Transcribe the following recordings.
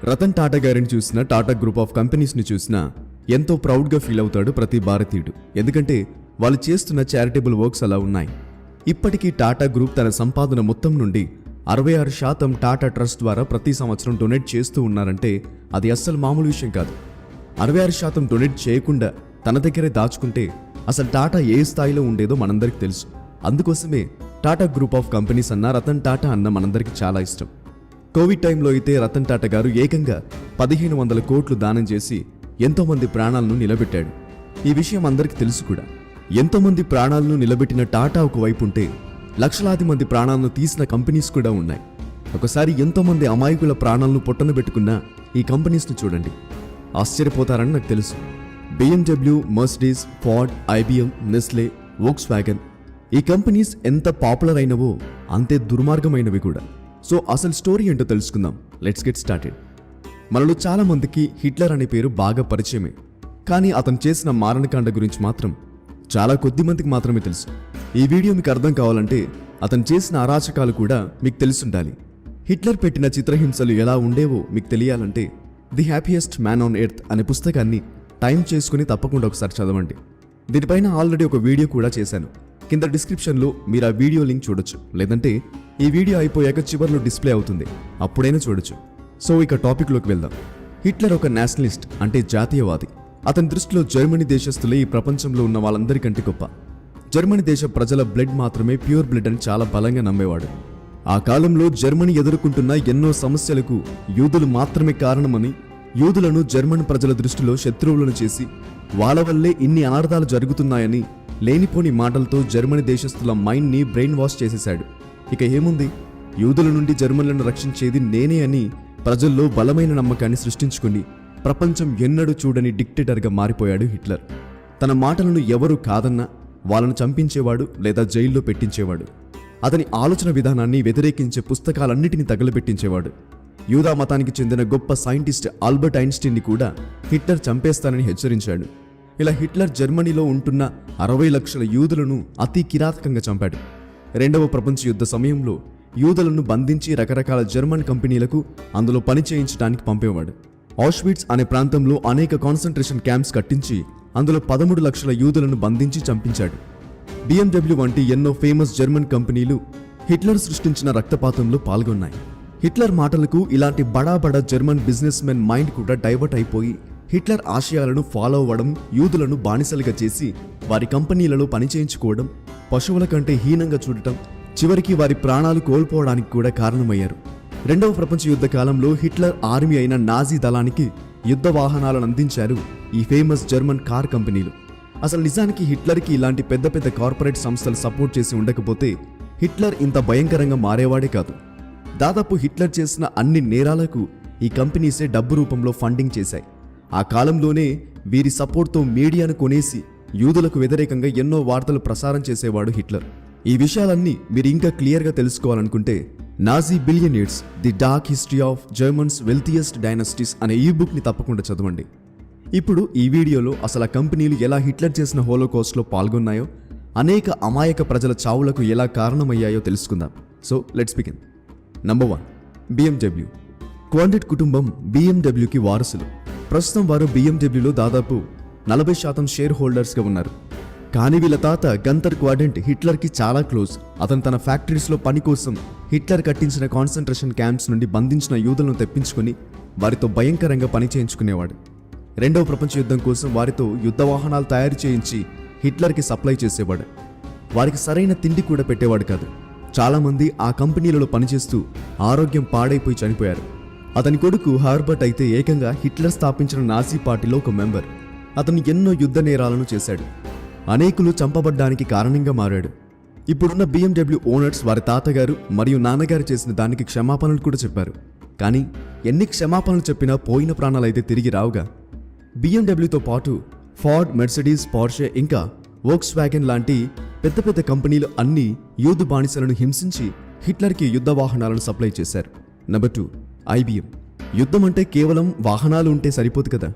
రతన్ టాటా గారిని చూసినా, Tata group of కంపెనీస్ని చూసినా ఎంతో ప్రౌడ్గా ఫీల్ అవుతాడు ప్రతి భారతీయుడు. ఎందుకంటే వాళ్ళు చేస్తున్న చారిటబుల్ వర్క్స్ అలా ఉన్నాయి. ఇప్పటికీ టాటా గ్రూప్ తన సంపాదన మొత్తం నుండి 66% టాటా ట్రస్ట్ ద్వారా ప్రతి సంవత్సరం డొనేట్ చేస్తూ ఉన్నారంటే అది అస్సలు మామూలు విషయం కాదు. 66% డొనేట్ చేయకుండా తన దగ్గరే దాచుకుంటే అసలు టాటా ఏ స్థాయిలో ఉండేదో మనందరికీ తెలుసు. అందుకోసమే టాటా గ్రూప్ ఆఫ్ కంపెనీస్ అన్న, రతన్ టాటా అన్న మనందరికీ చాలా ఇష్టం. కోవిడ్ టైంలో అయితే రతన్ టాటా గారు ఏకంగా 1500 కోట్లు దానం చేసి ఎంతోమంది ప్రాణాలను నిలబెట్టాడు. ఈ విషయం అందరికీ తెలుసు కూడా. ఎంతోమంది ప్రాణాలను నిలబెట్టిన టాటా ఒకవైపు ఉంటే లక్షలాది మంది ప్రాణాలను తీసిన కంపెనీస్ కూడా ఉన్నాయి. ఒకసారి ఎంతోమంది అమాయకుల ప్రాణాలను పొట్టన పెట్టుకున్న ఈ కంపెనీస్ను చూడండి, ఆశ్చర్యపోతారని నాకు తెలుసు. BMW, Mercedes, Ford, IBM, Nestle, Volkswagen ఈ కంపెనీస్ ఎంత పాపులర్ అయినవో అంతే దుర్మార్గమైనవి కూడా. సో అసలు స్టోరీ ఏంటో తెలుసుకుందాం. Let's get started. మనలో చాలా మందికి హిట్లర్ అనే పేరు బాగా పరిచయమే, కానీ అతను చేసిన మారణకాండ గురించి మాత్రం చాలా కొద్ది మందికి మాత్రమే తెలుసు. ఈ వీడియో మీకు అర్థం కావాలంటే అతను చేసిన అరాచకాలు కూడా మీకు తెలుసుండాలి. హిట్లర్ పెట్టిన చిత్రహింసలు ఎలా ఉండేవో మీకు తెలియాలంటే the happiest man on earth అనే పుస్తకాన్ని టైం చేసుకుని తప్పకుండా ఒకసారి చదవండి. దీనిపైన ఆల్రెడీ ఒక వీడియో కూడా చేశాను. కింద డిస్క్రిప్షన్లో మీరు ఆ వీడియో లింక్ చూడొచ్చు, లేదంటే ఈ వీడియో అయిపోయాక చివర్లో డిస్ప్లే అవుతుంది, అప్పుడైనా చూడొచ్చు. సో ఇక టాపిక్లోకి వెళ్దాం. హిట్లర్ ఒక నేషనలిస్ట్, అంటే జాతీయవాది. అతని దృష్టిలో జర్మనీ దేశస్తులే ఈ ప్రపంచంలో ఉన్న వాళ్ళందరికంటే గొప్ప. జర్మనీ దేశ ప్రజల బ్లడ్ మాత్రమే ప్యూర్ బ్లడ్ అని చాలా బలంగా నమ్మేవాడు. ఆ కాలంలో జర్మనీ ఎదుర్కొంటున్న ఎన్నో సమస్యలకు యూదులు మాత్రమే కారణమని, యూదులను జర్మన్ ప్రజల దృష్టిలో శత్రువులను చేసి వాళ్ళ వల్లే ఇన్ని అనర్థాలు జరుగుతున్నాయని లేనిపోని మాటలతో జర్మనీ దేశస్తుల మైండ్ని బ్రెయిన్ వాష్ చేసేశాడు. ఇక ఏముంది, యూదుల నుండి జర్మన్లను రక్షించేది నేనే అని ప్రజల్లో బలమైన నమ్మకాన్ని సృష్టించుకుని ప్రపంచం ఎన్నడూ చూడని డిక్టేటర్గా మారిపోయాడు హిట్లర్. తన మాటలను ఎవరు కాదన్నా వాళ్ళను చంపించేవాడు లేదా జైల్లో పెట్టించేవాడు. అతని ఆలోచన విధానాన్ని వ్యతిరేకించే పుస్తకాలన్నిటినీ తగలబెట్టించేవాడు. యూదా మతానికి చెందిన గొప్ప సైంటిస్ట్ ఆల్బర్ట్ ఐన్స్టీన్ని కూడా హిట్లర్ చంపేస్తానని హెచ్చరించాడు. ఇలా హిట్లర్ జర్మనీలో ఉంటున్న 60 లక్షల యూదులను అతి కిరాతకంగా చంపాడు. రెండవ ప్రపంచ యుద్ధ సమయంలో యూదులను బంధించి రకరకాల జర్మన్ కంపెనీలకు అందులో పని చేయించడానికి పంపేవాడు. ఆష్విట్స్ అనే ప్రాంతంలో అనేక కాన్సంట్రేషన్ క్యాంప్స్ కట్టించి అందులో 13 లక్షల యూదులను బంధించి చంపించాడు. BMW వంటి ఎన్నో ఫేమస్ జర్మన్ కంపెనీలు హిట్లర్ సృష్టించిన రక్తపాతంలో పాల్గొన్నాయి. హిట్లర్ మాటలకు ఇలాంటి బడా జర్మన్ బిజినెస్ మెన్ మైండ్ కూడా డైవర్ట్ అయిపోయి హిట్లర్ ఆశయాలను ఫాలో అవ్వడం, యూదులను బానిసలుగా చేసి వారి కంపెనీలలో పనిచేయించుకోవడం, పశువుల కంటే హీనంగా చూడటం, చివరికి వారి ప్రాణాలు కోల్పోవడానికి కూడా కారణమయ్యారు. రెండవ ప్రపంచ యుద్ధ కాలంలో హిట్లర్ ఆర్మీ అయిన నాజీ దళానికి యుద్ధ వాహనాలను అందించారు ఈ ఫేమస్ జర్మన్ కార్ కంపెనీలు. అసలు నిజానికి హిట్లర్కి ఇలాంటి పెద్ద కార్పొరేట్ సంస్థలు సపోర్ట్ చేసి ఉండకపోతే హిట్లర్ ఇంత భయంకరంగా మారేవాడే కాదు. దాదాపు హిట్లర్ చేసిన అన్ని నేరాలకు ఈ కంపెనీసే డబ్బు రూపంలో ఫండింగ్ చేశాయి. ఆ కాలంలోనే వీరి సపోర్ట్తో మీడియాను కొనేసి యూదులకు వ్యతిరేకంగా ఎన్నో వార్తలు ప్రసారం చేసేవాడు హిట్లర్. ఈ విషయాలన్నీ మీరు ఇంకా క్లియర్గా తెలుసుకోవాలనుకుంటే Nazi billionaires the dark history of Germans wealthiest dynasties అనే ఈ బుక్ని తప్పకుండా చదవండి. ఇప్పుడు ఈ వీడియోలో అసలు ఆ కంపెనీలు ఎలా హిట్లర్ చేసిన హోలోకాస్ట్లో పాల్గొన్నాయో, అనేక అమాయక ప్రజల చావులకు ఎలా కారణమయ్యాయో తెలుసుకుందాం. So let's begin. Number 1, BMW. క్వాండెట్ కుటుంబం BMWకి వారసులు. ప్రస్తుతం వారు BMWలో దాదాపు 40% షేర్ హోల్డర్స్గా ఉన్నారు. కానీ వీళ్ళ తాత గంతర్ క్వాడెంట్ హిట్లర్కి చాలా క్లోజ్. అతను తన ఫ్యాక్టరీస్లో పని కోసం హిట్లర్ కట్టించిన కాన్సంట్రేషన్ క్యాంప్స్ నుండి బంధించిన యూదులను తెప్పించుకొని వారితో భయంకరంగా పని చేయించుకునేవాడు. రెండవ ప్రపంచ యుద్ధం కోసం వారితో యుద్ధ వాహనాలు తయారు చేయించి హిట్లర్కి సప్లై చేసేవాడు. వారికి సరైన తిండి కూడా పెట్టేవాడు కాదు. చాలామంది ఆ కంపెనీలలో పనిచేస్తూ ఆరోగ్యం పాడైపోయి చనిపోయారు. అతని కొడుకు హార్బర్ట్ అయితే ఏకంగా హిట్లర్ స్థాపించిన నాజీ పార్టీలో ఒక మెంబర్. అతను ఎన్నో యుద్ధ నేరాలను చేశాడు. అనేకులు చంపబడ్డానికి కారణంగా మారాడు. ఇప్పుడున్న BMW ఓనర్స్ వారి తాతగారు మరియు నాన్నగారు చేసిన దానికి క్షమాపణలు కూడా చెప్పారు. కానీ ఎన్ని క్షమాపణలు చెప్పినా పోయిన ప్రాణాలైతే తిరిగి రావుగా. BMWతో పాటు ఫోర్డ్, మెర్సిడీస్, పోర్షే ఇంకా వోక్స్ వ్యాగన్ లాంటి పెద్ద కంపెనీలు అన్ని యూదు బానిసలను హింసించి హిట్లర్కి యుద్ధ వాహనాలను సప్లై చేశారు. Number 2, IBM. యుద్ధం అంటే కేవలం వాహనాలు ఉంటే సరిపోదు కదా,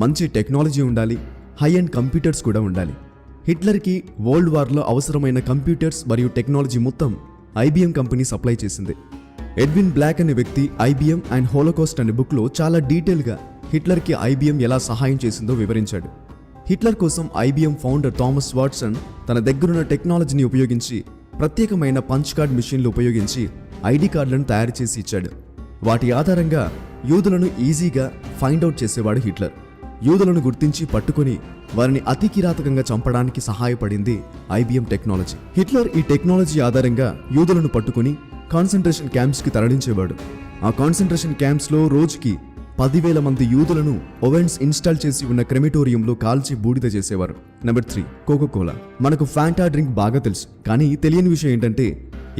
మంచి టెక్నాలజీ ఉండాలి, హై అండ్ కంప్యూటర్స్ కూడా ఉండాలి. హిట్లర్కి వరల్డ్ వార్లో అవసరమైన కంప్యూటర్స్ మరియు టెక్నాలజీ మొత్తం IBM కంపెనీ సప్లై చేసింది. ఎడ్విన్ బ్లాక్ అనే వ్యక్తి ఐబిఎం అండ్ హోలోకాస్ట్ అనే బుక్లో చాలా డీటెయిల్గా హిట్లర్కి ఐబిఎం ఎలా సహాయం చేసిందో వివరించాడు. హిట్లర్ కోసం ఐబిఎం ఫౌండర్ థామస్ వాట్సన్ తన దగ్గరున్న టెక్నాలజీని ఉపయోగించి ప్రత్యేకమైన పంచ్ కార్డ్ మిషన్లు ఉపయోగించి ఐడి కార్డులను తయారు చేసి ఇచ్చాడు. వాటి ఆధారంగా యూదులను ఈజీగా ఫైండ్ అవుట్ చేసేవాడు హిట్లర్. యూదులను గుర్తించి పట్టుకొని వారిని అతి కిరాతకంగా చంపడానికి సహాయపడింది ఐబిఎం టెక్నాలజీ. హిట్లర్ ఈ టెక్నాలజీ ఆధారంగా యూదులను పట్టుకుని కాన్సంట్రేషన్ క్యాంప్స్కి తరలించేవాడు. ఆ కాన్సంట్రేషన్ క్యాంప్స్లో రోజుకి 10,000 మంది యూదులను ఓవెన్స్ ఇన్స్టాల్ చేసి ఉన్న క్రెమిటోరియంలో కాల్చి బూడిద చేసేవారు. Number 3, Coca Cola. మనకు ఫ్యాంటా డ్రింక్ బాగా తెలుసు, కానీ తెలియని విషయం ఏంటంటే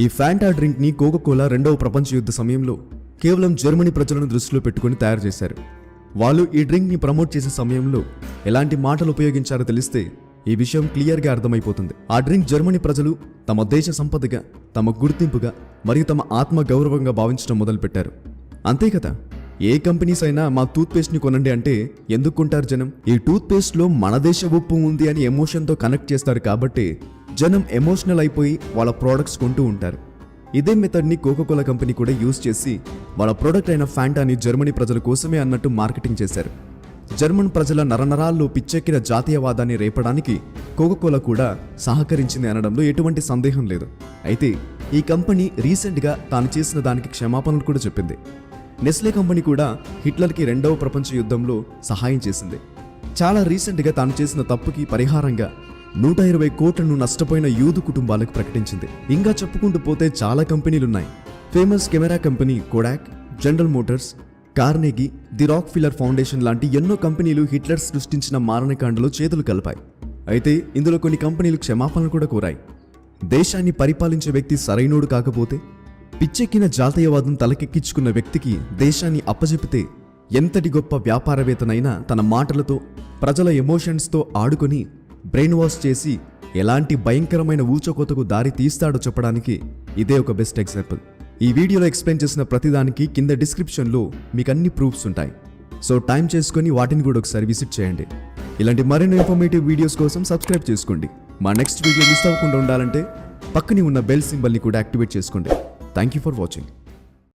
ఈ ఫ్యాంటా డ్రింక్ని కోకోకోలా 2వ ప్రపంచ యుద్ధ సమయంలో కేవలం జర్మనీ ప్రజలను దృష్టిలో పెట్టుకుని తయారు చేశారు. వాళ్ళు ఈ డ్రింక్ని ప్రమోట్ చేసే సమయంలో ఎలాంటి మాటలు ఉపయోగించారో తెలిస్తే ఈ విషయం క్లియర్గా అర్థమైపోతుంది. ఆ డ్రింక్ జర్మనీ ప్రజలు తమ దేశ సంపదగా, తమ గుర్తింపుగా మరియు తమ ఆత్మ గౌరవంగా భావించడం మొదలుపెట్టారు. అంతే కదా, ఏ కంపెనీస్ అయినా మా టూత్పేస్ట్ని కొనండి అంటే ఎందుకు కొంటారు జనం? ఈ టూత్పేస్ట్లో మన దేశ ఉప్పు ఉంది అని ఎమోషన్తో కనెక్ట్ చేస్తారు కాబట్టి జనం ఎమోషనల్ అయిపోయి వాళ్ళ ప్రోడక్ట్స్ కొంటూ ఉంటారు. ఇదే మెథడ్ని కోకోకోలా కంపెనీ కూడా యూజ్ చేసి వాళ్ళ ప్రోడక్ట్ అయిన ఫ్యాంటాని జర్మనీ ప్రజల కోసమే అన్నట్టు మార్కెటింగ్ చేశారు. జర్మన్ ప్రజల నరనరాల్లో పిచ్చెక్కిన జాతీయవాదాన్ని రేపడానికి కోకోకోలా కూడా సహకరించింది అనడంలో ఎటువంటి సందేహం లేదు. అయితే ఈ కంపెనీ రీసెంట్గా తాను చేసిన దానికి క్షమాపణలు కూడా చెప్పింది. నెస్లే కంపెనీ కూడా హిట్లర్కి 2వ ప్రపంచ యుద్ధంలో సహాయం చేసింది. చాలా రీసెంట్గా తాను చేసిన తప్పుకి పరిహారంగా 120 కోట్లను నష్టపోయిన యూదు కుటుంబాలకు ప్రకటించింది. ఇంకా చెప్పుకుంటూ పోతే చాలా కంపెనీలున్నాయి. Famous camera company Kodak, General Motors, Carnegie, the Rockefeller Foundation లాంటి ఎన్నో కంపెనీలు హిట్లర్ సృష్టించిన మారణకాండలో చేతులు కలిపాయి. అయితే ఇందులో కొన్ని కంపెనీలు క్షమాపణలు కూడా కోరాయి. దేశాన్ని పరిపాలించే వ్యక్తి సరైనోడు కాకపోతే, పిచ్చెక్కిన జాతీయవాదం తలకెక్కించుకున్న వ్యక్తికి దేశాన్ని అప్పజెపితే ఎంతటి గొప్ప వ్యాపారవేత్తనైనా తన మాటలతో ప్రజల ఎమోషన్స్తో ఆడుకొని బ్రెయిన్ వాష్ చేసి ఎలాంటి భయంకరమైన ఊచకోతకు దారి తీస్తాడో చెప్పడానికి ఇదే ఒక బెస్ట్ ఎగ్జాంపుల్. ఈ వీడియోలో ఎక్స్ప్లెయిన్ చేసిన ప్రతిదానికి కింద డిస్క్రిప్షన్లో మీకు అన్ని ప్రూఫ్స్ ఉంటాయి. సో టైం చేసుకొని వాటిని కూడా ఒకసారి విజిట్ చేయండి. ఇలాంటి మరిన్ని ఇన్ఫర్మేటివ్ వీడియోస్ కోసం సబ్స్క్రైబ్ చేసుకోండి. మా నెక్స్ట్ వీడియో మిస్ అవ్వకుండా ఉండాలంటే పక్కనే ఉన్న బెల్ సింబల్ని కూడా యాక్టివేట్ చేసుకోండి. Thank you for watching.